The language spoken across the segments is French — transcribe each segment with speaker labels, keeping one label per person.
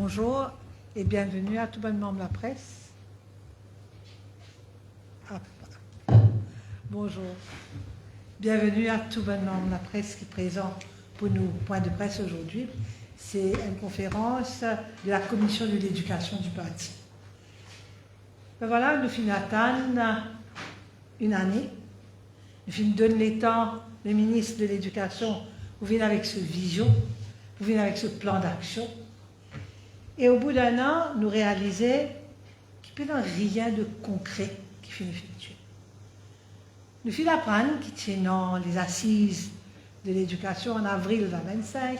Speaker 1: Bonjour et bienvenue à tout bon membre de la presse. Bonjour. Bienvenue à tout bon membre de la presse qui est présent pour nos points de presse aujourd'hui. C'est une conférence de la commission de l'éducation du parti. Ben voilà, nous finissons attendre une année. Nous finissons donner le temps, le ministre de l'Éducation, pour venir avec ce vision, pour venir avec ce plan d'action. Et au bout d'un an, nous réalisons qu'il n'y a rien de concret qui finit effectué. Nous finissons d'apprendre qui tient les assises de l'éducation en avril 2025.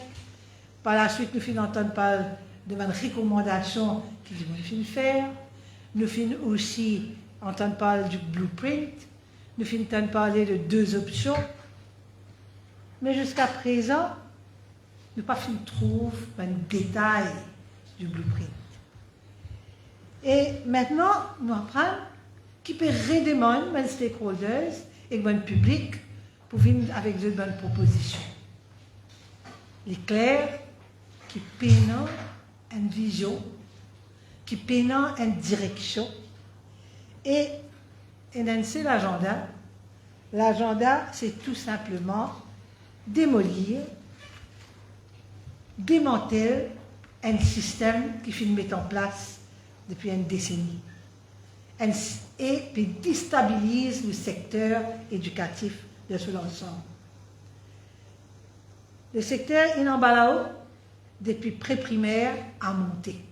Speaker 1: Par la suite, nous finissons d'entendre parler de une recommandation qui dit qu'il faut faire. Nous finissons aussi d'entendre parler du blueprint. Nous finissons d'entendre parler de 2 options. Mais jusqu'à présent, nous n'avons pas fini de trouver un détail du blueprint. Et maintenant, nous apprenons qui peut redemander les stakeholders et le public pour venir avec de bonnes propositions. Il est clair qui peinent une vision, qui peinent une direction et c'est l'agenda. L'agenda, c'est tout simplement démolir, démanteler un système qui finit de mettre en place depuis une décennie et qui déstabilise le secteur éducatif de son ensemble. Le secteur est en balao depuis pré-primaire à monter.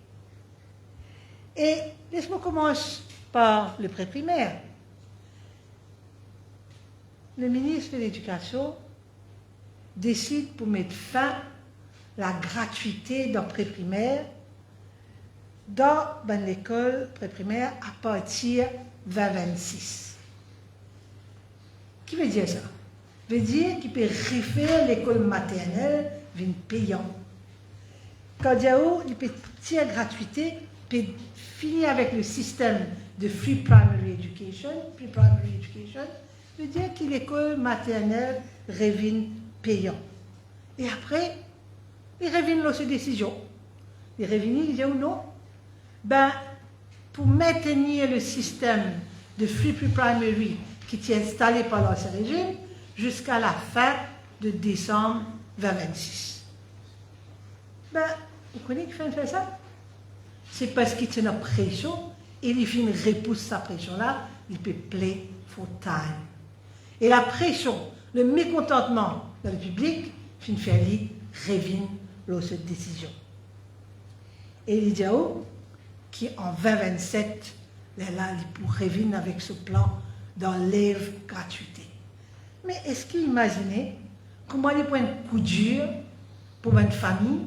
Speaker 1: Et laisse-moi commencer par le pré-primaire. Le ministre de l'Éducation décide pour mettre fin à la gratuité dans pré-primaire dans l'école pré-primaire à partir de 2026. Qui veut dire ça? Veut dire qu'il peut refaire l'école maternelle d'une payante. Quand il peut tirer gratuité, peut finir avec le système de free primary education, veut dire que l'école maternelle revient payant. Et après, il revient dans ses décisions. Il revient, il dit ou non, ben, pour maintenir le système de free primary qui est installé par l'ancien régime jusqu'à la fin de décembre 2026. Ben, vous connaissez qui fait ça? C'est parce qu'il tient une pression et il finit repousse sa pression-là, il peut play for time. Et la pression, le mécontentement dans le public, finit faire lui revient dans cette décision. Et il dit qui en 2027, là, il pourrait revenir avec ce plan d'enlève gratuité. Mais est-ce qu'il imaginait comment il prend un coup dur pour une famille,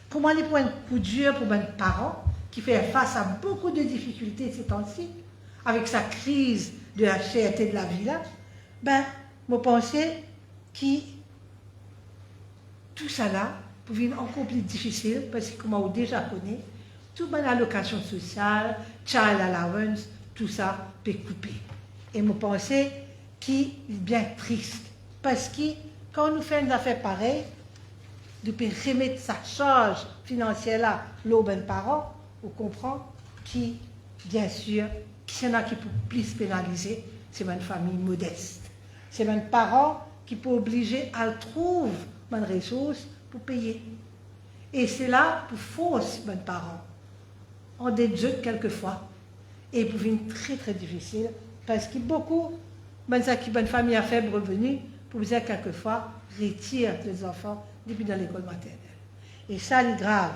Speaker 1: comment il prend un coup dur pour un parent qui fait face à beaucoup de difficultés ces temps-ci, avec sa crise de la cherté de la vie là, ben, je pensais que tout ça là pouvait être encore plus difficile parce que, comme on déjà connaît, toute mon allocation sociale, child allowance, tout ça peut couper. Et je pensais qu'il est bien triste parce que quand on nous fait une affaire pareille, de remettre sa charge financière là, aux parents, on comprend qui, bien sûr, qui y en a qui peut plus pénaliser, c'est une famille modeste. C'est un parent qui peut obliger à trouver une ressource pour payer. Et c'est là pour force un parent. On déjeute quelquefois. Et pour une très très difficile, parce que beaucoup, bonne famille à faible revenu, pour dire quelquefois, retire les enfants depuis dans l'école maternelle. Et ça, c'est grave.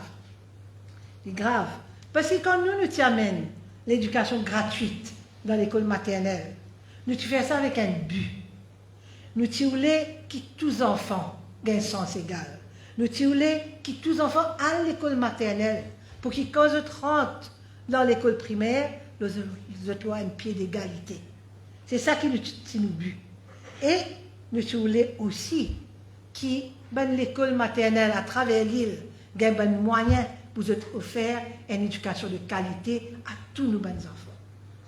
Speaker 1: C'est grave. Parce que quand nous amènons l'éducation gratuite dans l'école maternelle, nous faisons ça avec un but. Nous voulons que tous les enfants aient un sens égal. Nous voulons que tous les enfants aillent à l'école maternelle pour qu'ils, quand ils rentrent dans l'école primaire, ils aient un pied d'égalité. C'est ça qui est notre but. Et nous voulons aussi que l'école maternelle, à travers l'île, ait un moyen pour offrir une éducation de qualité à tous nos bons enfants.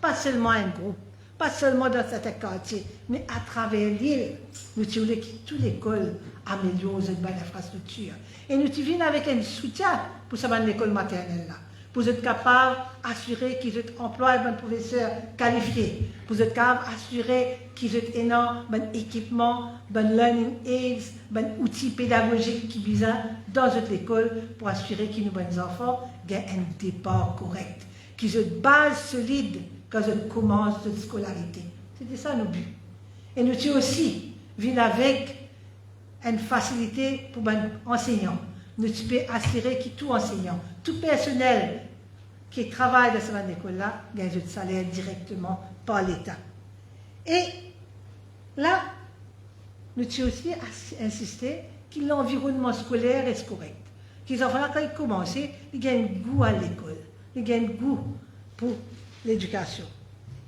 Speaker 1: Pas seulement un groupe, pas seulement dans certains quartiers, mais à travers l'île. Nous voulons que toute l'école améliore l'infrastructure. Et nous venons avec un soutien pour cette l'école maternelle là. Pour être capable d'assurer qu'ils emploient un professeur qualifié, pour être capable d'assurer qu'ils ont énorme équipement, learning aids, outils pédagogiques qui visent dans l'école pour assurer que nos enfants aient un départ correct, qu'ils aient une base solide quand ils commencent la scolarité. C'était ça nos buts. Et nous aussi venons avec une facilité pour les enseignants. Nous pouvons assurer que tout enseignant, tout personnel qui travaille dans cette école-là gagne un salaire directement par l'État. Et là, nous avons aussi insisté que l'environnement scolaire est correct. Que les enfants, quand ils commencent, ils gagnent goût à l'école, ils gagnent goût pour l'éducation.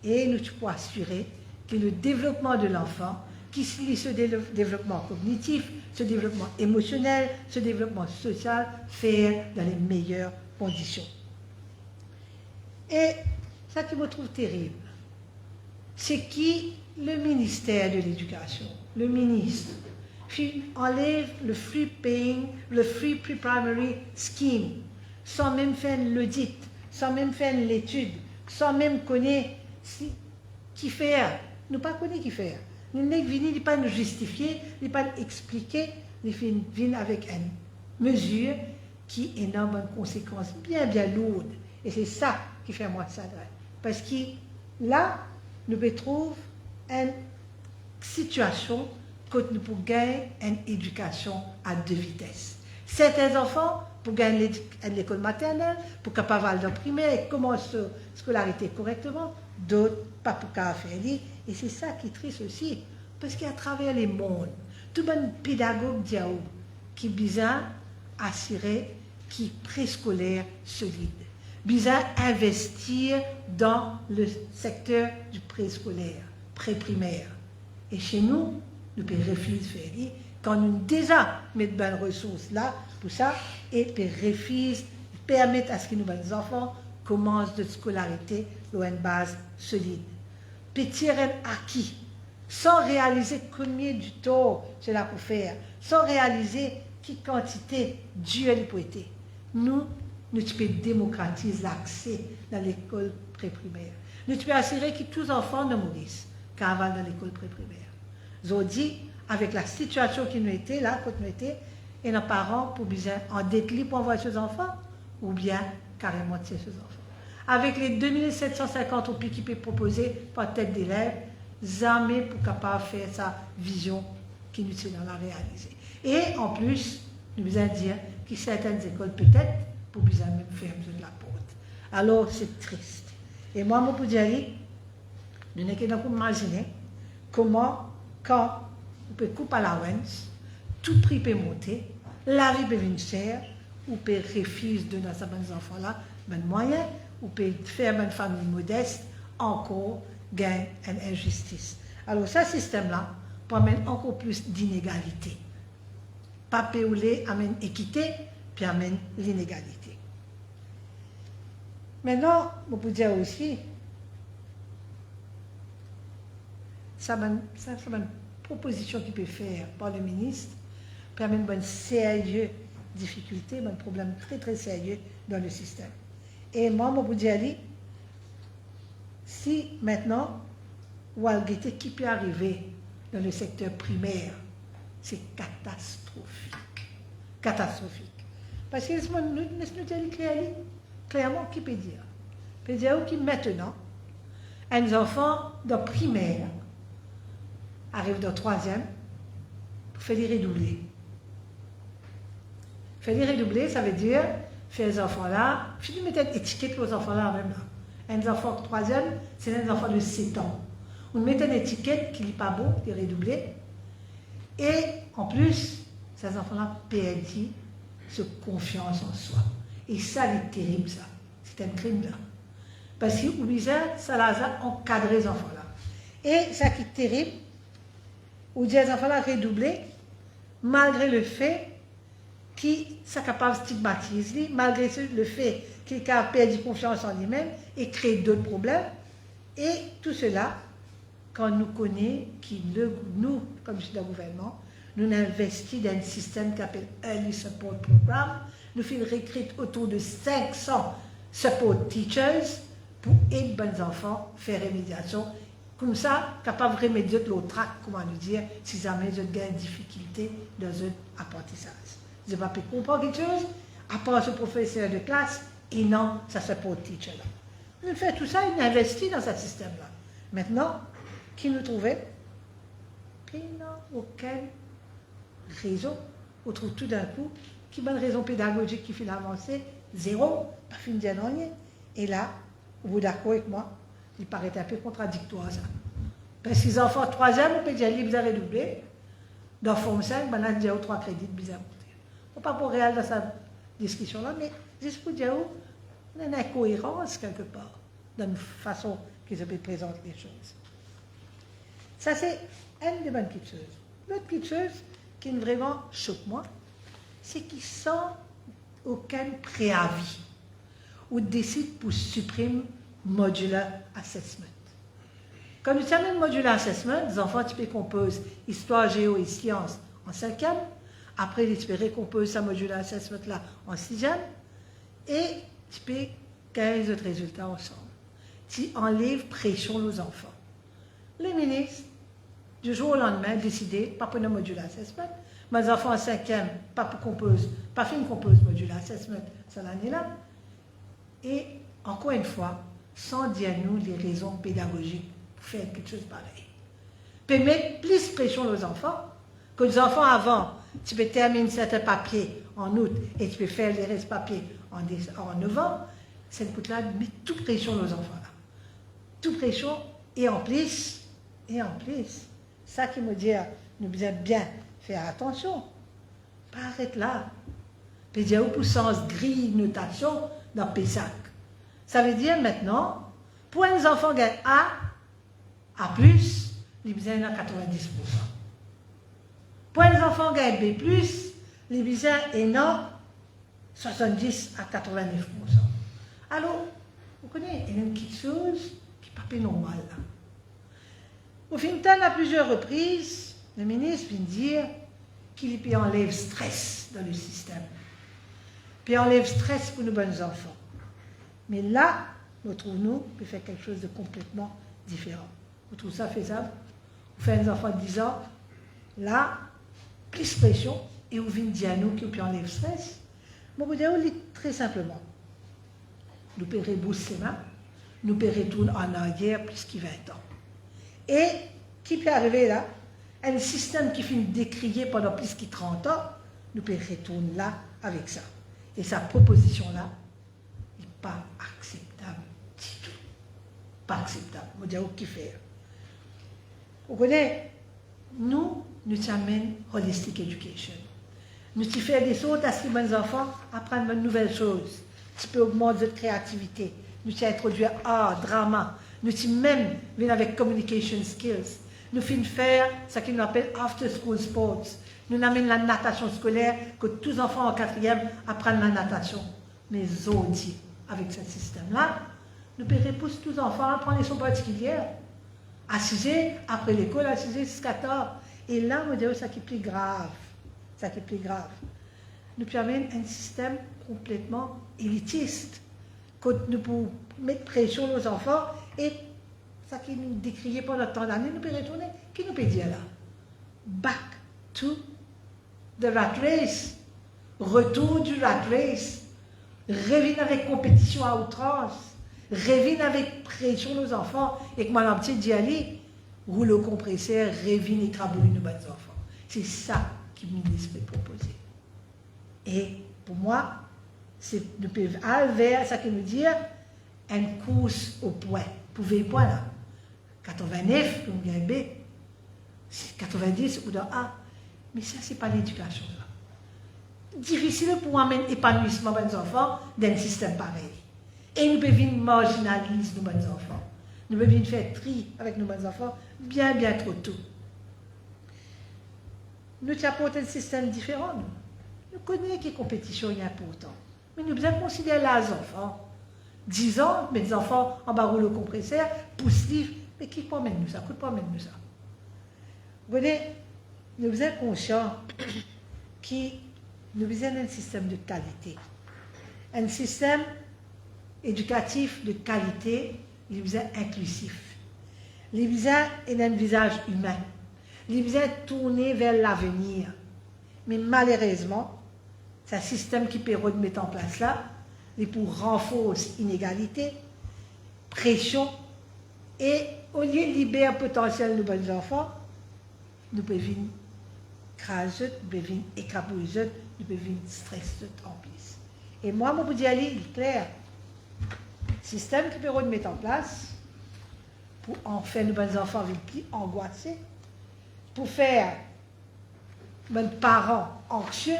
Speaker 1: Et nous pouvons assurer que le développement de l'enfant, qui suit ce développement cognitif, ce développement émotionnel, ce développement social, fait dans les meilleures conditions. Et ça qui me trouve terrible, c'est que le ministère de l'Éducation, le ministre, enlève le free paying, le free pre-primary scheme, sans même faire l'audit, sans même faire l'étude, sans même connaître qui faire. Nous pas connaître qui faire. Nous ne venons pas nous justifier, nous pas expliquer, nous venons avec une mesure qui a énormément de conséquences bien lourdes. Et c'est ça qui fait moi ça. Parce que là, nous retrouvons une situation que nous pouvons gagner une éducation à deux vitesses. Certains enfants, pour gagner l'école maternelle, pour capable aller dans le primaire et commencer la scolarité correctement, d'autres pas pour faire. Et c'est ça qui est triste aussi, parce qu'à travers les mondes, tout le monde pédagogue qui est bizarre assurer qui est préscolaire solide, bizarre investir dans le secteur du préscolaire, pré-primaire. Et chez nous, nous pouvons refuser de faire quand nous déjà mettons de bonnes ressources là pour ça, et puis refuser permettre à ce que nos enfants commencent de scolarité dans une base solide. Petit acquis, sans réaliser combien du temps cela peut faire, sans réaliser quelle quantité Dieu lui peut être. Nous pouvons démocratiser l'accès dans l'école pré-primaire. Nous pouvons assurer que tous les enfants ne mourissent qu'avant dans l'école pré-primaire. Aujourd'hui, avec la situation qui nous était là, quand nous étions, et nos parents pour bien en déclic pour envoyer ses enfants, ou bien carrément tirer ses enfants. Avec les 2750 au qui peut proposer par tête d'élève, jamais pour capable faire sa vision qui nous tient dans la réaliser. Et en plus, nous besoin dire que certaines écoles peut-être pour besoin même faire de la porte. Alors c'est triste. Et moi, je peux dire, nous n'avons qu'à imaginer comment, quand on peut couper à la tout prix peut monter, la vie peut venir chère, ou peut refuser de nos enfants-là, ben moyen, ou peut faire une famille modeste, encore gagne une injustice. Alors, ce système-là amène encore plus d'inégalité. Pas péoulé amène équité, puis amène l'inégalité. Maintenant, on peut dire aussi, ça c'est une proposition qu'il peut faire par le ministre, puis amène une sérieuse difficulté, un problème très très sérieux dans le système. Et moi, je peux dire, si maintenant, Walgete qui peut arriver dans le secteur primaire, c'est catastrophique. Catastrophique. Parce que nous disons clairement qui peut dire. Peut dire que maintenant, un enfant de primaire arrive dans troisième pour faire les redoubler. Faire les redoubler, ça veut dire faire les enfants-là, je vais mettre une étiquette pour les enfants-là même là. Un enfant de troisième, c'est un enfant de 7 ans. On met une étiquette qui n'est pas beau, qui est redoublée. Et en plus, ces enfants-là perdent cette confiance en soi. Et ça, c'est terrible, ça. C'est un crime, là. Parce que, bizarre, ça a encadré les enfants-là. Et ça qui est terrible, où les enfants-là redoublés, malgré le fait qu'ils sont capables de stigmatiser, malgré le fait qu'ils ont perdu confiance en lui-même et créer d'autres problèmes. Et tout cela quand nous connaissons, nous, comme je dis le gouvernement, nous investissons dans un système qui s'appelle Early Support Program. Nous faisons recruter autour de 500 support teachers pour aider les bons enfants à faire rémédiation. Comme ça, capable de remédier l'autre trac, comment nous dire, si jamais ils ont des difficultés dans leur apprentissage. Ils n'ont pas pu comprendre quelque chose, à part ce professeur de classe, et non, ça support teacher là. Nous faisons tout ça, nous investissons dans ce système-là. Maintenant, qui nous trouvait? Puis non, aucune raison. On trouve tout d'un coup, qui bonne raison pédagogique qui fait l'avancer? Zéro, pas fin de rien. Et là, vous d'accord avec moi, il paraît un peu contradictoire ça. Parce que les enfants de 3e, on peut dire qu'ils ont redoublé. Dans Forme 5, maintenant, il y a 3 crédits bizarres. On ne pas pour réel dans cette discussion-là, mais juste pour dire où, il y a une incohérence quelque part dans la façon qu'ils présentent les choses. Ça, c'est une des bonnes petites choses. L'autre petite chose qui vraiment choque moi, c'est qu'ils sont aucun préavis ou décident pour supprimer modular assessment. Quand nous terminons le modular assessment, les enfants tu peux composer histoire, géo et sciences en 5e, après ils peuvent composer ce modular assessment là en 6e, et tu peux gagner les autres résultats ensemble. Tu enlèves pression aux enfants. Les ministres, du jour au lendemain, décidaient, pas pour le modular assessment, mes enfants en 5e, pas pour composer, pas fait une compose modular assessment cette année-là, et encore une fois, sans dire nous les raisons pédagogiques pour faire quelque chose pareil. Peut mettre plus de pression aux enfants, que les enfants avant, tu peux terminer certains papiers en août et tu peux faire les restes papiers en novembre, cette coûte-là met toute pression aux enfants là. Toute pression, et en plus, ça qui me dit, nous devons bien faire attention, pas arrêter là. Puis il y a une puissance grille notation dans PESAC. Ça veut dire maintenant, pour les enfants qui ont A+, les besoins sont à 90%. Pour les enfants qui ont B+, les besoins sont 70 à 89%. Alors, vous connaissez, il y a une petite chose qui n'est pas normale là. Au final, à plusieurs reprises, le ministre vient dire qu'il enlève stress dans le système. Puis enlève stress pour nos bons enfants. Mais là, nous trouvons, peut faire quelque chose de complètement différent. Vous trouvez ça faisable? Vous faites un enfant de 10 ans, là, plus pression, et vous venez dire à nous qu'il peut enlever stress. Moi, je vous dis très simplement. Nous pouvons rebousser les mains, nous pouvons retourner en arrière plus que 20 ans. Et, qui peut arriver là, un système qui finit décrié pendant plus que 30 ans, nous pouvons retourner là avec ça. Et sa proposition-là n'est pas acceptable du tout. Pas acceptable. Je dis qui faire. Vous connaissez, nous amènons holistic education. Nous faisons des choses à ce que les enfants apprennent de nouvelles choses. Tu peux augmenter notre créativité. Nous introduire art, drama. Nous même venir avec communication skills. Nous faisons faire ce qu'on appelle after school sports. Nous amènons la natation scolaire, que tous les enfants en 4e apprennent la natation. Mais aujourd'hui, avec ce système-là, nous pouvons repousser tous les enfants à prendre les leçons particulières. À 6h, après l'école, à 6h jusqu'à 14h. Et là, on dit ça qui est plus grave. Ça qui est plus grave. Nous pouvons avoir un système complètement élitiste. Que nous pouvons mettre pression aux enfants et ça qui nous décriait pendant tant d'années, nous pouvons retourner. Qui nous peut dire là? Back to the rat race. Retour du rat race. Revenir avec compétition à outrance. Revenir avec pression aux enfants. Et que mon petit dit allez, rouleau compresseur, revenir et crabouiller nos bons enfants. C'est ça qui me l'esprit proposé. Et pour moi, c'est nous pouvons aller vers ça qui nous dit une course au point. Pour les points là. 89, comme il y a B, 90 ou dans A. Mais ça, ce n'est pas l'éducation là. Difficile pour amener l'épanouissement de nos enfants dans un système pareil. Et nous pouvons marginaliser nos bons enfants. Nous pouvons faire tri avec nos bons enfants bien trop tôt. Nous apportons un système différent. Nous connaissons que la compétition est importante. Mais nous devons considérer les enfants. 10 ans, mais des enfants en bas rouleau compresseur, poussent Mais qui promène nous ça? Qui promène nous ça? Vous voyez, nous sommes conscients que nous sommes un système de qualité. Un système éducatif de qualité, il est inclusif. Il a un visage humain. Il est tourné vers l'avenir. Mais malheureusement, c'est un système qui peut mettre en place là, et pour renforcer l'inégalité, pression, et au lieu de libérer le potentiel de nos enfants, nous pouvons craser, nous pouvons écrabouiller, nous pouvons stresser en plus. Et moi, je vous dis, il est clair, système qui peut mettre en place pour en faire nos enfants plus angoissés, pour faire nos parents anxieux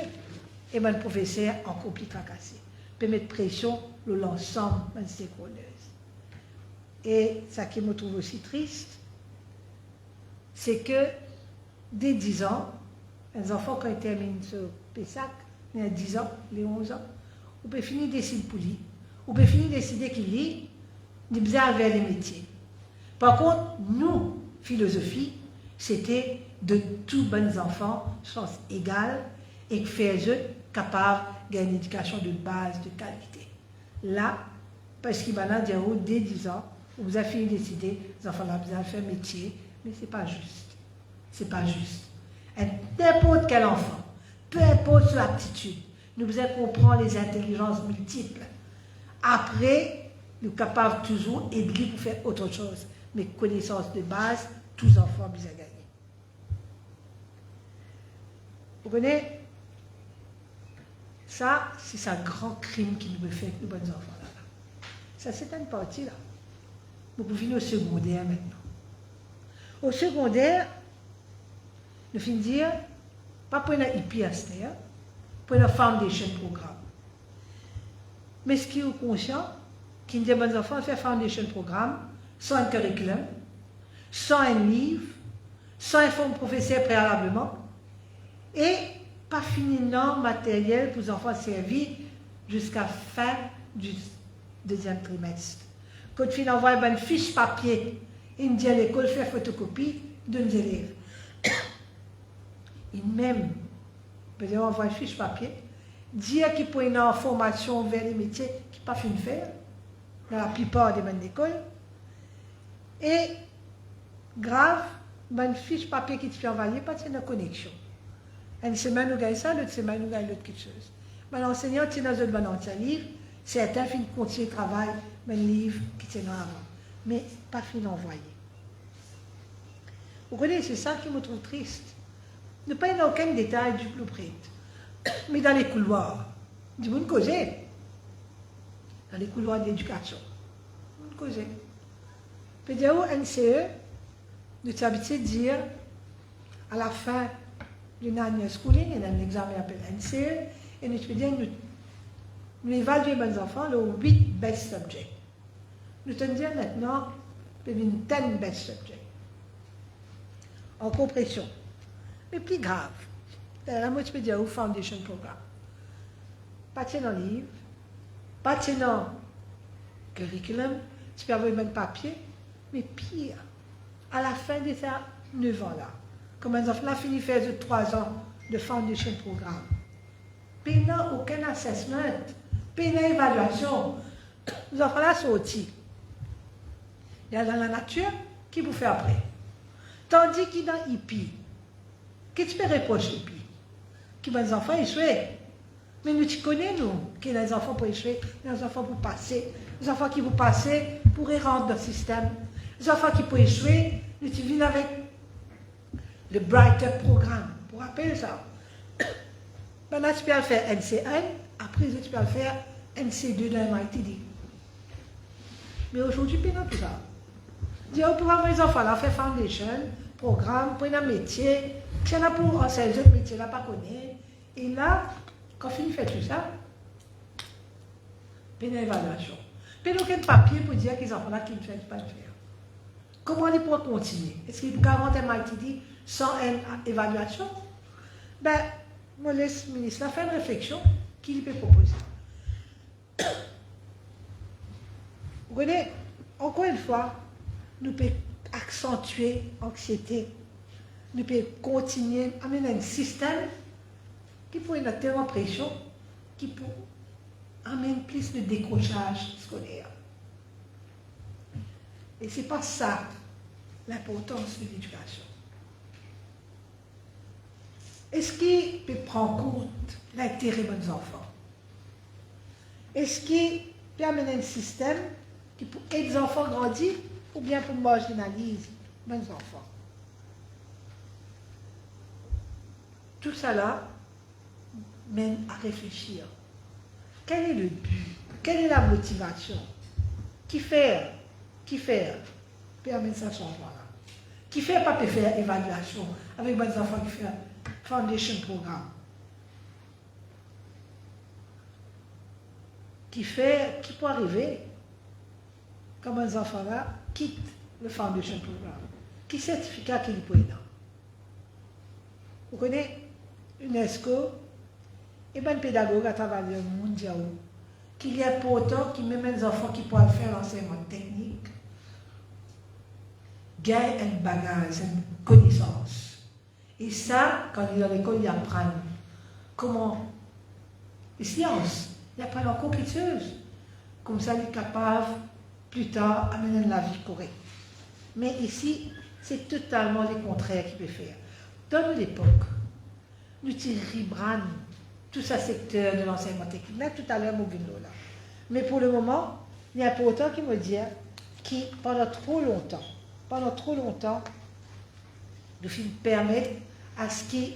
Speaker 1: et nos professeurs encore plus fracassés, pour mettre pression sur l'ensemble de ces chronieuses. Et ça qui me trouve aussi triste, c'est que dès 10 ans, les enfants quand ils terminent ce PESAC, il y a 10 ans, les 11 ans, on peut finir de décider pour lui. On peut finir de décider qu'il lit, de bien vers les métiers. Par contre, nous, philosophie, c'était de tous bons enfants, chance égale, et faire eux capables d'avoir une éducation de base, de qualité. Là, parce qu'il va dire, dès 10 ans, vous avez fini de décider, les enfants là, vous avez fait un métier, mais ce n'est pas juste. Ce n'est pas juste. N'importe quel enfant, peu importe son aptitude, nous devons comprendre les intelligences multiples. Après, nous sommes capables toujours d'aider pour faire autre chose. Mais connaissances de base, tous les enfants ont besoin de gagner. Vous connaissez? Ça, c'est un grand crime qui nous fait avec nos bons enfants là. Ça, c'est une partie là. Nous pouvons venir au secondaire maintenant. Au secondaire, nous finissons dire, pas pour un IPS, pour un foundation programme. Mais ce qui est conscient, qui dit bons enfants faire foundation programme, sans un curriculum, sans un livre, sans un fonds professeur préalablement, et pas fini non matériel pour les enfants servis jusqu'à fin du deuxième trimestre. Quand il envoie une fiche papier, il dit à l'école faire photocopie d'un élève. Il même, peut envoie une fiche papier, dire qu'il peut une formation vers les métiers qu'il n'a pas fini de faire, dans la plupart des bonnes écoles. Et, grave, une fiche papier qui te fait envoyer, pas de connexion. Une semaine, nous gagnons ça, l'autre semaine, nous gagnons l'autre quelque chose. Mais l'enseignant, tu as dans un livre, certains finissent de continuer le travail, mais le livre qui tient avant. Mais pas fini d'envoyer. Vous connaissez, c'est ça qui me trouve triste. Ne pas y aucun détail du blueprint. Mais dans les couloirs, du monde causé. Dans les couloirs d'éducation. Du monde causé. Peut-être au NCE, nous sommes habitués de dire, à la fin d'une année schooling, il y a un examen appelé NCE, et nous pouvons dire, nous évaluons les enfants, les 8 best subjects. Nous te dire maintenant, une 10 best subjects. En compression. Mais plus grave, la moitié peut dire au foundation programme. Pas dans le livre, pas dans le curriculum, tu peux avoir même papier, mais pire, à la fin de ces 9 ans-là, comme les enfants ont fini de faire 3 ans de foundation programme, puis il n'y a aucun assessment, puis il n'y a évaluation, les enfants-là sont sortis. Il y a dans la nature, qui vous fait après. Tandis qu'il y a dans l'IPI, qui tu peux reprocher l'IPI? Qui les enfants échouent. Mais nous, tu connais, nous, qui les enfants pour échouer, les enfants pour passer, les enfants qui vont passer pour rentrer dans le système, les enfants qui peuvent échouer, nous, tu viens avec le Brighter programme, pour rappeler ça. Maintenant, tu peux le faire NC1, après, tu peux le faire NC2 dans MITD. Mais aujourd'hui, il n'y a pas tout ça. Dire pour avoir les enfants, là, faire foundation, programme, pour un métier, qui en a pour enseigner les autres métiers, là, pas connaître. Et là, quand on finit de faire tout ça, puis une évaluation. Puis aucun papier pour dire que les enfants là qui ne font pas le faire. Comment ils pourront continuer? Est-ce qu'ils peuvent rentrer MITD sans une évaluation? Ben, moi, laisse le ministre faire une réflexion qu'il peut proposer. Vous voyez, encore une fois, nous pouvons accentuer l'anxiété. Nous pouvons continuer à mener un système qui peut être tellement pression, qui peut amener plus de décrochage scolaire. Et ce n'est pas ça l'importance de l'éducation. Est-ce qu'il peut prendre compte l'intérêt des enfants? Est-ce qu'il peut amener un système qui pour aider les enfants grandir ou bien pour marginaliser les enfants? Tout ça là mène à réfléchir. Quel est le but? Quelle est la motivation? Qui fait permet ça changement là? Qui fait pas peut faire évaluation avec les enfants qui font foundation programme? Qui peut arriver comme les enfants là quittent le foundation programme? Qui certificat qu'il peut être? Vous connaissez UNESCO et bien pédagogue à travers le monde qu'il y a important que même les enfants qui peuvent faire l'enseignement technique gagnent un bagage, une connaissance. Et ça, quand ils sont dans l'école, ils apprennent comment les sciences, ils apprennent encore quelque chose. Comme ça, ils sont capables plus tard d'amener la vie correcte. Mais ici, c'est totalement le contraire qu'ils peuvent faire. Dans l'époque, nous tirons tout ce secteur de l'enseignement technique. Là, tout à l'heure, nous là. Mais pour le moment, il y a important qui me dit que pendant trop longtemps, nous permettre à ce qu'ils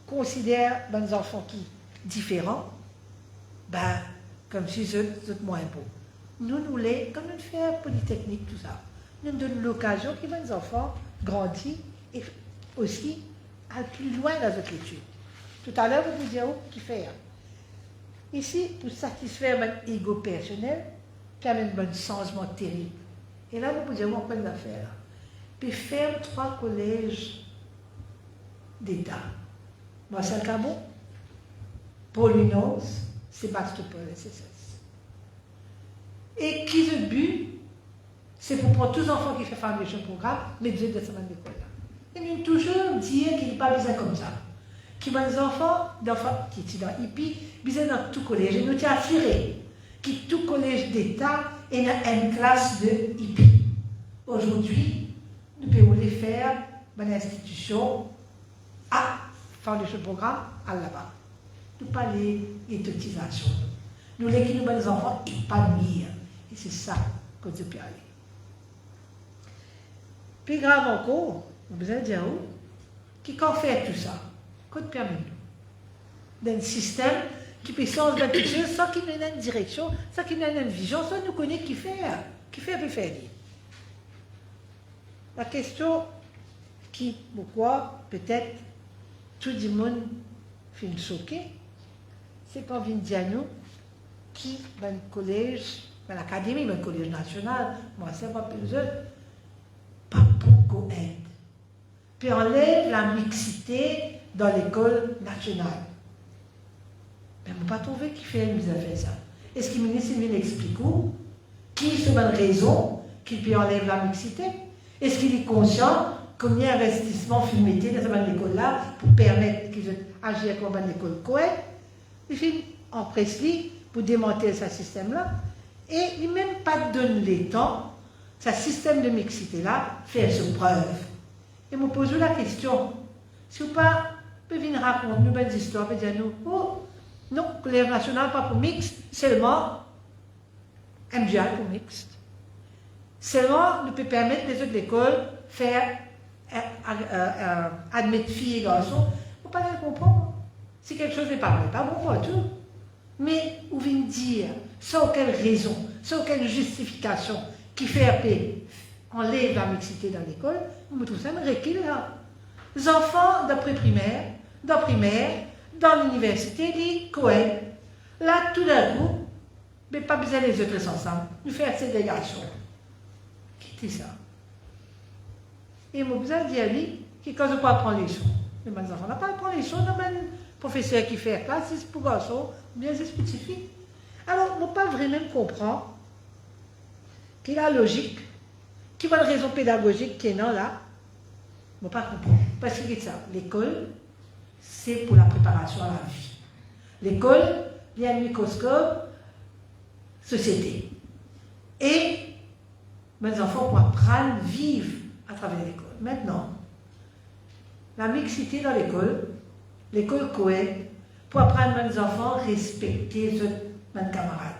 Speaker 1: considèrent les enfants qui différents, comme si c'est moins beau. Nous les, comme nous faisons Polytechnique, tout ça, nous donnons l'occasion que les enfants grandissent et aussi aller plus loin dans notre étude. Tout à l'heure, vous disiez qui faire. Ici, pour satisfaire mon ego personnel, puis amener un changement terrible. Et là, vous pouvez voir quoi il va faire. Puis faire 3 collèges d'État. Marcel Cabot, Paul Munoz, Sébastopol, SSS. Et qui le but, c'est pour prendre tous les enfants qui font foundation programme, mais deux de semaine d'école. Et nous toujours dire qu'il n'est pas besoin comme ça. Qui va les enfants qui sont dans IPI, besoin dans tout collège. Et nous t'ai assuré que tout collège d'État est dans une classe de IPI. Aujourd'hui, nous pouvons les faire dans l'institution à foundation programme à là-bas. Nous parlons d'utilisation. Nous les qui nous les enfants épanouir. Et c'est ça que Dieu peut aller. Puis grave encore, vous besoin de dire qui quand fait tout ça, qu'on permet nous. D'un système qui peut changer de quelque chose sans qu'il ait une direction, sans qu'il ait une vision, sans nous connaître qui fait peut faire. La question qui, pourquoi, peut-être, tout le monde finit choqué, c'est qu'on vient dire à nous qui, dans le collège, dans l'académie, dans le collège national, moi, c'est pas plus pas beaucoup aide. Puis enlève la mixité dans l'école nationale. Mais on ne peut pas trouver qui fait ça. Est-ce qu'il me explique où? Qui se donne raison qu'il peut enlever la mixité? Est-ce qu'il est conscient combien d'investissements faut mettre dans cette école-là pour permettre qu'ils agissent comme une école correcte? Il fait en Presley pour démanteler ce système-là. Et il n'a même pas donné le temps, ce système de mixité-là, faire ses preuves. Et me pose la question, si vous pas pouvez venir raconter une belle histoire, et dire nous, oh, non, collège national pas pour mixte, seulement MGA pour mixte. Seulement, nous pouvons permettre les autres écoles faire admettre filles et garçons. Vous ne pouvez pas comprendre. Si quelque chose n'est pas vrai, pas bon pour tout. Mais vous venez dire, sans aucune raison, sans aucune justification, qui fait enlève la mixité dans l'école, vous me trouvez ça un recul là. Les enfants d'après-primaire, dans l'université, disent quoi? Là, tout d'un coup, mais pas besoin les autres ensemble, nous faire ségrégation. Quittez ça. Et moi, besoin de dire lui, que quand je peux apprendre les choses, mais mes enfants n'ont pas apprendre les choses, non, mais le professeur qui fait classe, c'est pour garçons, bien c'est spécifique. Alors, on ne peut pas vraiment comprendre que la logique, Qui va une raison pédagogique qui est non là? Je ne pas comprendre. Parce que c'est ça. L'école, c'est pour la préparation à la vie. L'école, il y a un microscope, société. Et mes enfants vont apprendre, vivre à travers l'école. Maintenant, la mixité dans l'école coed, pour apprendre mes enfants, respecter mes camarades.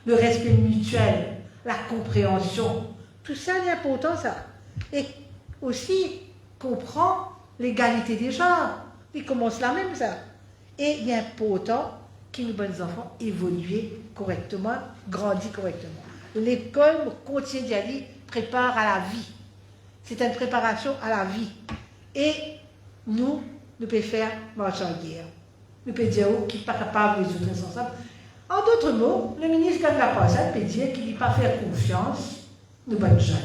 Speaker 1: Le respect mutuel, la compréhension. Tout ça est important, ça. Et aussi, comprendre l'égalité des genres. Ils commencent là même, ça. Et il est important que nos bonnes enfants évoluent correctement, grandissent correctement. L'école continue d'y aller, prépare à la vie. C'est une préparation à la vie. Et nous pouvons faire marche en guerre. Nous pouvons dire qu'il n'est pas capable de résoudre ensemble. En d'autres mots, le ministre de la Croissance peut dire qu'il n'est pas faire confiance aux bonnes jeunes.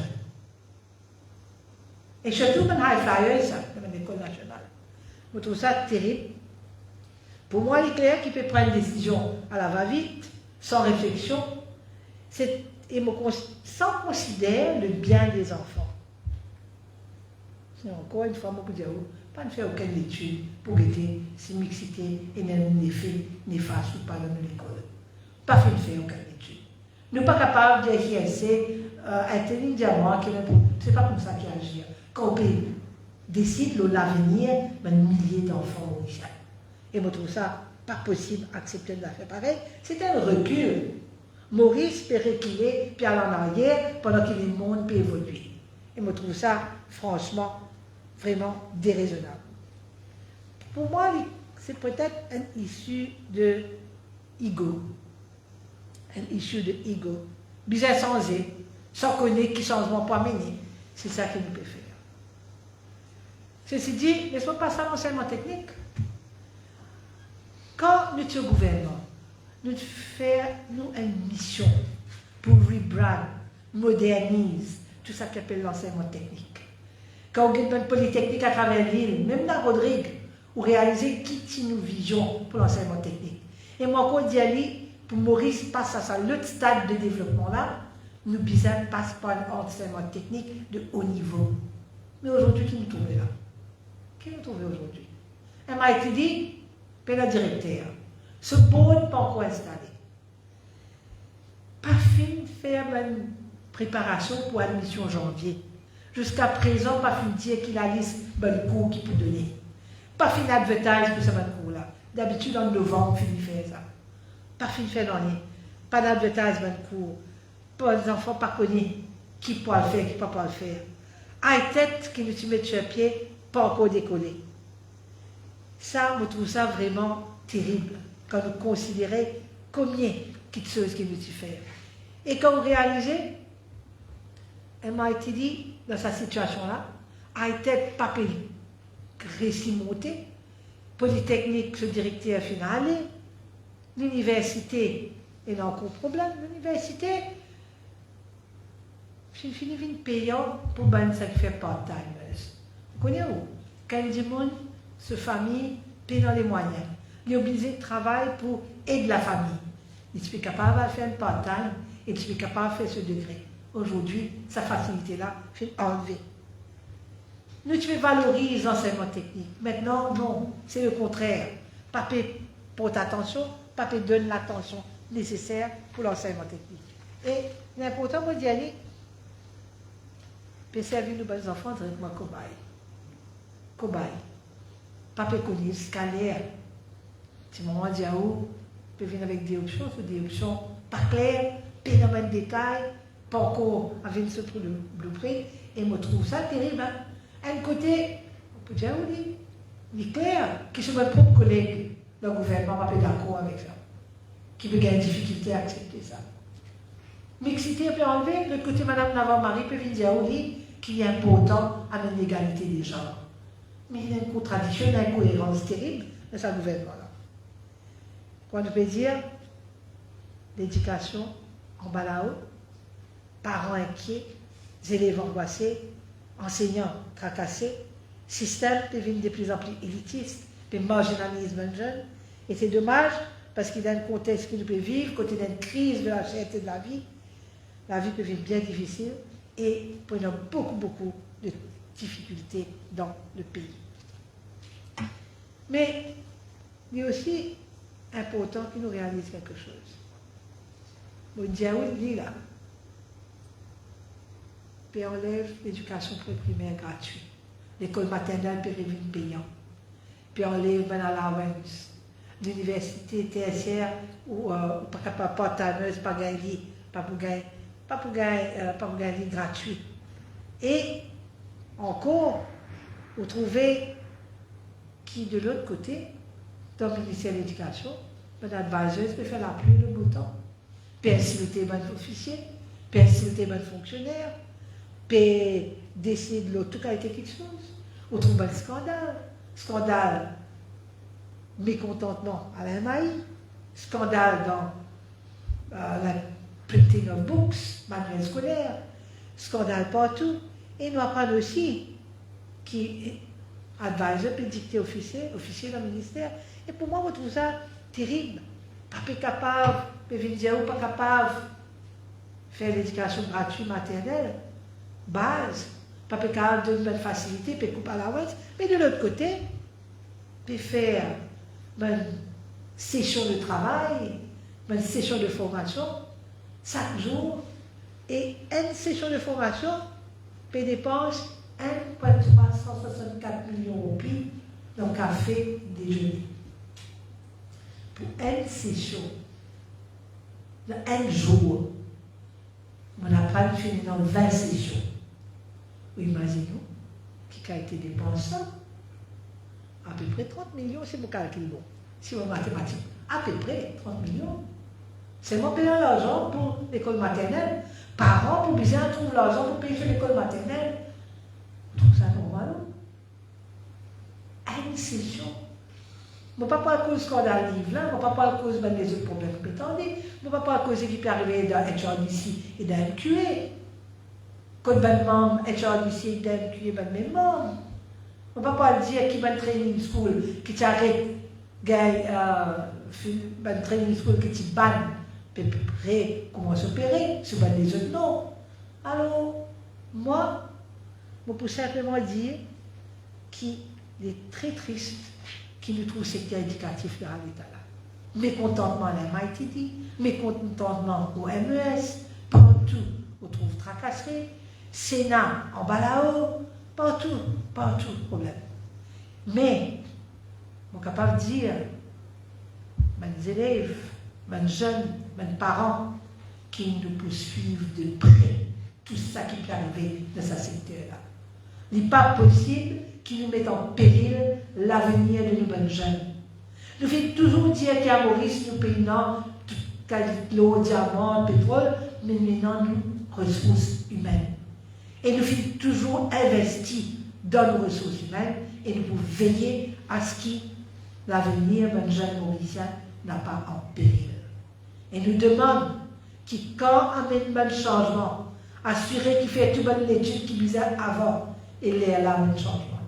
Speaker 1: Et surtout, dans high flyers, ça, dans l'école nationale. Je trouve ça terrible. Pour moi, il est clair qu'il peut prendre une décision à la va-vite, sans réflexion, sans considérer le bien des enfants. C'est encore une fois, je peux dire, pas de faire aucune étude pour guetter si mixité et un effet néfaste ou pas dans l'école. Pas fait aucune étude. Nous ne sommes pas capables de dire c'est intelligemment, c'est pas comme ça qu'il agit. Quand on décide de l'avenir d'un millier d'enfants au Niger. Et je trouve ça pas possible d'accepter de la faire pareil. C'est un recul. Maurice peut reculer, puis aller en arrière, pendant que le monde peut évoluer. Et je trouve ça, franchement, vraiment déraisonnable. Pour moi, c'est peut-être une issue de ego. Une issue de ego. Bizarre sans connaître qui changement pas mener. C'est ça que nous pouvons faire. Ceci dit, laissons pas ça l'enseignement technique. Quand nous sommes gouvernement, nous faisons une mission pour rebrand, moderniser tout ça qu'on appelle l'enseignement technique. Quand on a une polytechnique à travers l'île, même dans Rodrigue, on réalise qui nous vision pour l'enseignement technique. Et moi, quand on dit aller, pour Maurice passe à ça, l'autre stade de développement là, nous besoin passe par un enseignement technique de haut niveau. Mais aujourd'hui, qui nous trouve là? Qui nous trouve aujourd'hui? Elle m'a été dit, par le directeur, ce board n'est pas encore installé. Pas fin faire une préparation pour l'admission janvier. Jusqu'à présent, pas fin dire qu'il a liste bon cours qu'il peut donner. Pas fin advertise pour ce bon cours-là. D'habitude, en novembre, fin faire ça. Pas fin faire dans les. Pas d'advertise bon cours. Pas les enfants pas connus qui peut le faire, qui ne peut pas le faire. À tête qui nous met sur le pied, pas encore décollé. Ça, je trouve ça vraiment terrible quand vous considérez combien de choses qu'il nous faire. Et quand vous réalisez, elle m'a été dit, dans cette situation-là, a été pas réussi monter, Polytechnique, ce directeur final, l'université, il y a encore problème, l'université, je finis payant pour ça qui fait part-time. Vous connaissez où? Quand il dit monde, ce famille paye dans les moyens. Il est obligé de travailler pour aider la famille. Il est capable de faire un part-time et il est capable de faire ce degré. Aujourd'hui, sa facilité-là fait enlever. Nous devons valoriser l'enseignement technique. Maintenant, non, c'est le contraire. Papé porte attention, papé donne l'attention nécessaire pour l'enseignement technique. Et l'important, moi, d'y aller, peut servir nos bons enfants directement cobaye. Cobaye. Papé connu, scalaire. Si maman dit à où, peut venir avec des options pas claires, pas dans le détail, pas encore avec ce truc de blueprint, et je trouve ça terrible. Hein? Un côté, on peut dire, oui, il est clair que c'est mon propre collègue, le gouvernement, pas d'accord avec ça, qui peut gagner difficulté à accepter ça. Mixité peut enlever, le côté Mme Navarre-Marie peut venir dire, oui, qu'il est important à l'égalité des genres. Mais il y a une contradiction, une incohérence terrible dans ce gouvernement-là. Quoi on peut dire, l'éducation en bas là-haut, parents inquiets, élèves angoissés, enseignants tracassés, système peut devenir de plus en plus élitiste, peut marginaliser les jeunes. Et c'est dommage, parce qu'il y a un contexte qu'il peut vivre, côté d'une crise de la cherté de la vie peut être bien difficile, et prenant beaucoup de difficultés dans le pays. Mais il est aussi important qu'il nous réalise quelque chose. Bon, Diaoud dit là, puis enlève l'éducation primaire gratuite, l'école maternelle pérévine payant, puis enlève ben allowance, l'université tertiaire ou pas portaneuse, pas gagner, pas pour gagner gratuit. Et encore, vous trouvez qui de l'autre côté, dans le ministère de l'Éducation, mon adviseuse peut faire la pluie le beau temps, peut insulter mon officier, peut insulter mon fonctionnaire, peut décider de l'autre qualité quelque chose. Vous trouvez un scandale, mécontentement à la MAI, scandale dans la printing of books, manuels scolaires, scandale partout. Et nous apprenons aussi qui advisor peut dicter officier dans le ministère. Et pour moi, je trouve ça terrible. Pas capable, peut venir dire ou pas capable de faire l'éducation gratuite maternelle, base, pas capable de donner une facilité, peut couper à la ouest. Mais de l'autre côté, peut faire une session de travail, une session de formation, chaque jour. Et une session de formation peut dépenser 1,364 millions de roupies dans le café déjeuner. Pour une session, dans un jour, on apprend fini dans 20 sessions. Vous imaginez qui a été dépensé à peu près 30 millions, c'est mon calcul bon. Si on mathématique, à peu près 30 millions. C'est mon payant l'argent pour l'école maternelle. Parents, pour bien trouver l'argent pour payer l'école maternelle. Je trouve ça normal. À une session. Je ne vais pas parler à cause scandale livre là, je ne vais pas parler à cause des autres problèmes que je ne vais pas parler à cause qui peut arriver dans HRDC et dans MQA. Quand ben membre HRDC et dans MQA, ben mes membres. Je ne vais pas dire qu'il y a une training school qui t'arrête, une training school qui t'y banne, puis après, comment s'opérer, sur les autres non. Alors, moi, je peux simplement dire qu'il est très triste qu'il nous trouve secteur éducatif dans l'État là. Mécontentement à la MITD, mécontentement au MES, partout, on trouve tracasserie, Sénat en bas là-haut, partout, problème. Mais, je suis capable de dire, mes élèves, mes jeunes, mes parents, qui nous poursuivent de près tout ça qui peut arriver dans ce secteur-là. Il n'est pas possible qu'ils nous mettent en péril l'avenir de nos jeunes. Nous faisons toujours dire qu'à Maurice, nous payons l'eau, diamant, pétrole, mais maintenant, nous, ressources humaines. Et nous faisons toujours investir dans nos ressources humaines et nous pouvons veiller à ce que l'avenir de nos jeunes Mauriciens n'a pas en péril. Et nous demandons qui, quand amène un changement, assurer qu'il fait tout bonne l'étude qui visait avant et les là un changement.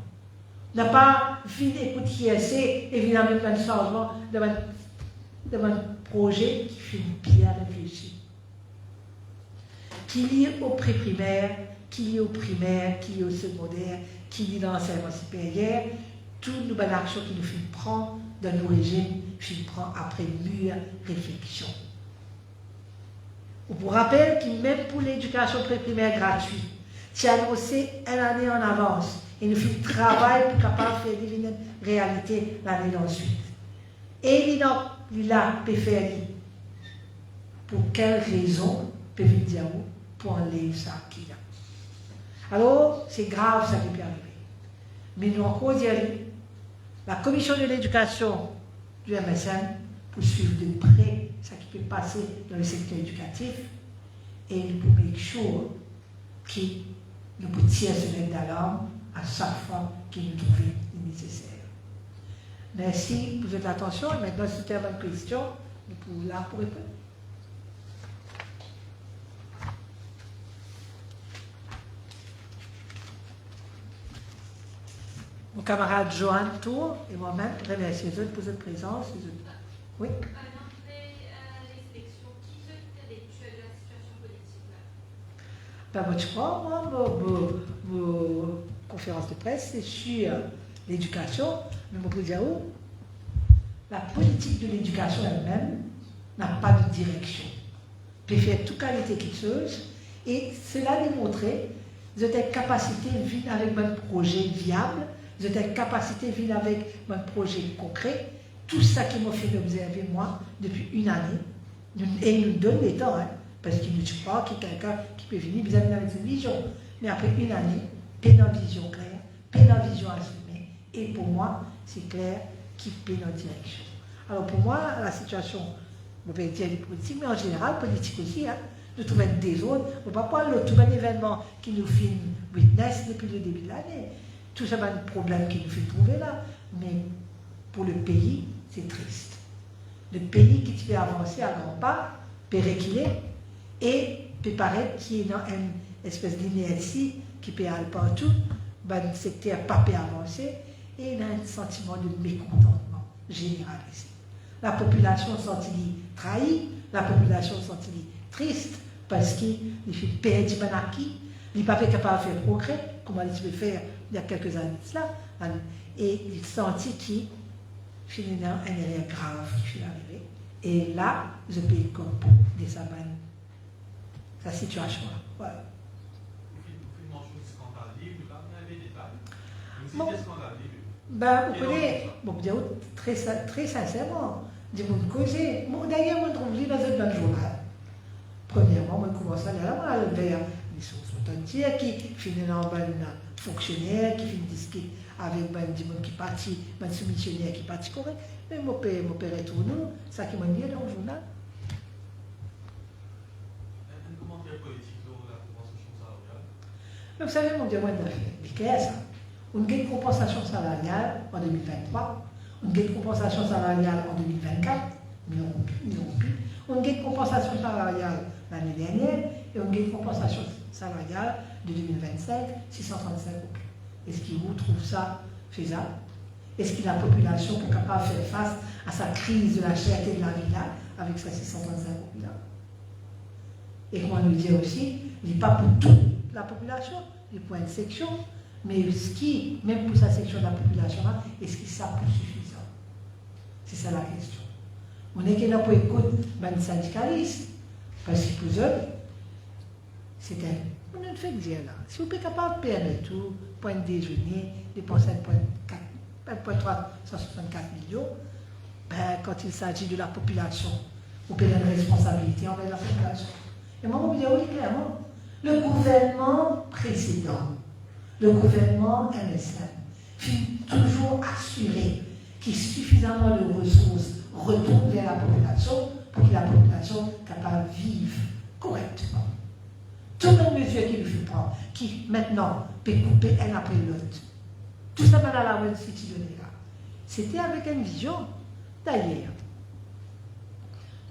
Speaker 1: N'a pas fini d'écouter assez et évidemment un changement de un projet qui fait bien réfléchir. Qui lie au pré-primaire, qui lie au primaire, qui lie au secondaire, qui lie dans l'enseignement supérieur, toutes nos bonnes actions qui nous font prendre dans nos régimes, nous prend après mûre réflexion. On vous rappelle que même pour l'éducation pré-primaire gratuite, c'est annoncé une année en avance et nous faisons travail pour capable de faire deviner réalité l'année ensuite. Et il a faire pour quelle raison peut dire pour enlever ça qu'il a. Alors, c'est grave ça qui peut arriver. Mais nous encore dire la commission de l'éducation du MSN pour suivre de près ce qui peut passer dans le secteur éducatif et nous pouvons make sure que nous pouvons tirer ce net d'alarme à chaque fois qu'il nous trouve nécessaire. Merci pour votre attention et maintenant si vous avez une question, nous pouvons là pour répondre. Mon camarade Johan Tour et moi-même remercie les autres pour votre présence. Oui. Ben, moi, je crois, moi, vos conférences de presse, c'est sur l'éducation, mais moi, pour dire où la politique de l'éducation elle-même n'a pas de direction. Peut faire toute qualité quelque chose, et cela démontrait vous êtes capacité de vivre avec un projet viable, vous êtes capacité de vivre avec un projet concret. Tout ça qui m'a fait observer, moi, depuis une année, et il nous donne les temps, hein, parce qu'il nous croit qu'il y a quelqu'un qui peut venir vis-à-vis avec une vision. Mais après une année, peine en vision claire, peine en vision assumée, et pour moi, c'est clair qui paie notre direction. Alors pour moi, la situation, on peut dire les politiques, mais en général, politique aussi, hein, de trouver des autres. On ne va pas parler de tout un événement qui nous fait witness depuis le début de l'année. Tout ça, c'est un problème qui nous fait trouver là. Mais pour le pays, c'est triste. Le pays qui fait avancer à grands pas, peut reculer et peut paraître qu'il y a une espèce d'inertie qui peut aller partout, le secteur pas peut avancer et il y a un sentiment de mécontentement généralisé. La population sent-il trahie, la population sent-il triste parce qu'il fait perdre du acquis, il n'est pas capable de faire progrès, comme il peut faire il y a quelques années de cela, et il sentit qu'il finalement un erreur grave qui est arrivé. Et là, je paye le corps de sa situation-là. Voilà. Bon, ben, vous connaissez, bon, très sincèrement, de mon côté, d'ailleurs, on trouve dans un journal. Premièrement, on commence à aller vers les sources authentiques qui finissent en fonctionnaire, qui finissent discuter avec des gens qui partent, des soumissionnaires qui partent correct. Mais mon père retourne, ça qui m'a dit dans le journal.
Speaker 2: Un commentaire politique sur la compensation salariale.
Speaker 1: Vous savez, mon Dieu, moi, c'est clair ça. On a une compensation salariale en 2023, on a une compensation salariale en 2024, mais non plus. On a une compensation salariale l'année dernière et on a une compensation salariale de 2025, 635 euros. Est-ce qu'il vous trouve ça faisable? Est-ce que la population est capable de faire face à sa crise de la cherté de la vie là, avec sa 635 euros là? Et comment nous dire aussi, il n'est pas pour toute la population, il est pour une section, mais est-ce qui, même pour sa section de la population là, est-ce que ça peut suffisant? C'est ça la question. On est là pour écouter les syndicalistes, parce que pour eux, c'est un. On a fait dire là, si vous êtes capable de perdre tout, point de déjeuner, dépenser 1,364 millions, ben, quand il s'agit de la population, vous payez une responsabilité envers la population. Et moi, je dis oui, clairement, le gouvernement précédent, le gouvernement MSM, fut toujours assuré qu'il y ait suffisamment de ressources retournent vers la population pour que la population soit capable de vivre correctement. Toutes les mesures qu'il faut prendre, qui maintenant peut couper un après l'autre, tout ça va dans la One City de là. C'était avec une vision. D'ailleurs,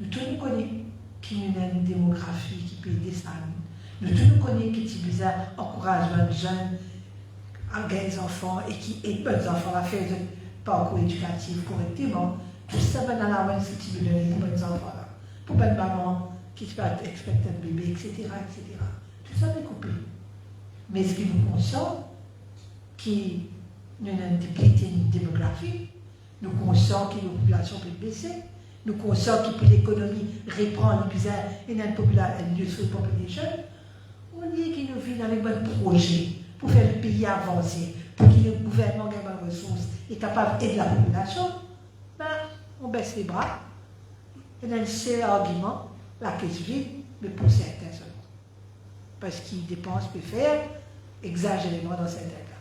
Speaker 1: nous tous nous connaissons qu'il y a une démographie qui peut descendre. Nous tous nous connaissons qu'il y a un encouragement de jeunes à gagner des enfants et qui aident les enfants à faire un parcours éducatif correctement. Tout ça va dans la One City de pour les enfants là. Pour les mamans qui se fait expecter un bébé, etc., etc. Tout ça est coupé. Mais est-ce que nous conscients qu'il y a une débilité démographique, nous conscients que la population peut baisser, nous conscients que l'économie reprend une industrial population, on dit qu'il nous vient avec un projet pour faire le pays avancer, pour que le gouvernement ait des ressources et capable d'aider la population, ben, on baisse les bras. Et dans le seul argument, la caisse vide, mais pour certains seulement. Parce qu'ils dépensent, peuvent faire exagérément dans certains cas.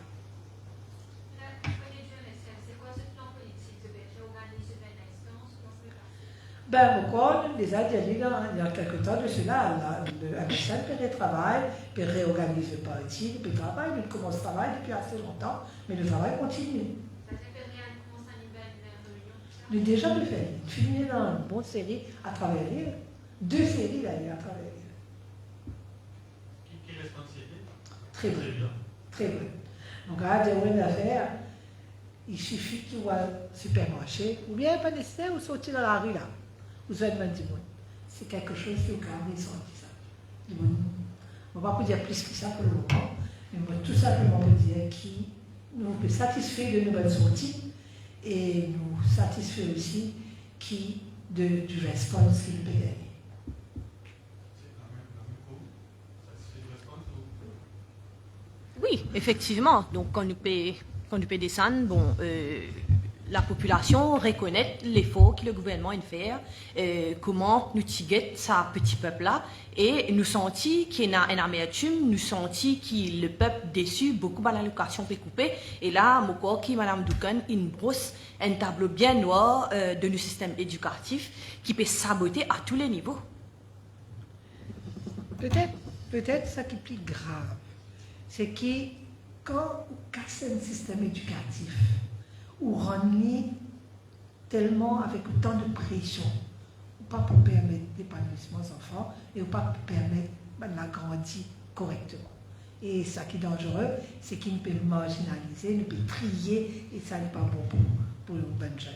Speaker 3: C'est quoi ce plan politique de réorganiser l'instance?
Speaker 1: Ben, pourquoi les Algériens, il y a quelque temps de cela, le MSN peut travailler, peut réorganiser le parti, peut travailler, il commence à travailler depuis assez longtemps, mais le travail continue.
Speaker 3: Ça fait rien de commencer à une réunion?
Speaker 1: Nous déjà le fait. Nous finissons dans une bonne série à travailler. 2 séries d'ailleurs à travailler.
Speaker 2: Qui reste en série?
Speaker 1: Très bien. Très bien. Donc, à des affaires, il suffit qu'il voit un supermarché, ou bien pas nécessaire, ou sortir dans la rue là. Vous êtes même du monde. C'est quelque chose qui est carré sorti ça. Du monde. Bon, va pas dire plus que ça pour le moment, mais on va tout simplement vous dire que nous sommes satisfaits de nouvelles sorties et nous satisfaits aussi du response qu'il peut gagner.
Speaker 2: C'est la même chose. Satisfait du response ou...
Speaker 4: Oui, effectivement. Donc, quand nous peut descendre, bon, la population reconnaît l'effort que le gouvernement a fait, comment nous tiguette sa petit peuple-là, et nous sentis qu'il y a une amertume, nous sentis que le peuple déçu, beaucoup de l'allocation peut couper, et là, mon corps qui, Madame Doucan, une brosse, un tableau bien noir de nos systèmes éducatifs qui peut saboter à tous les niveaux.
Speaker 1: Peut-être ce qui est plus grave, c'est que quand on casse un système éducatif, ou rendre tellement avec autant de pression, ou pas pour permettre l'épanouissement des enfants, et ou pas pour permettre de grandir correctement. Et ce qui est dangereux, c'est qu'il peut marginaliser, il peut trier, et ça n'est pas bon pour les bonnes jeunes.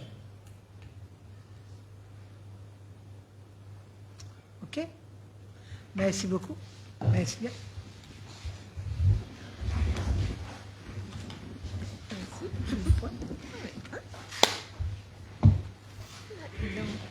Speaker 1: Ok? Merci beaucoup. Merci bien. Merci.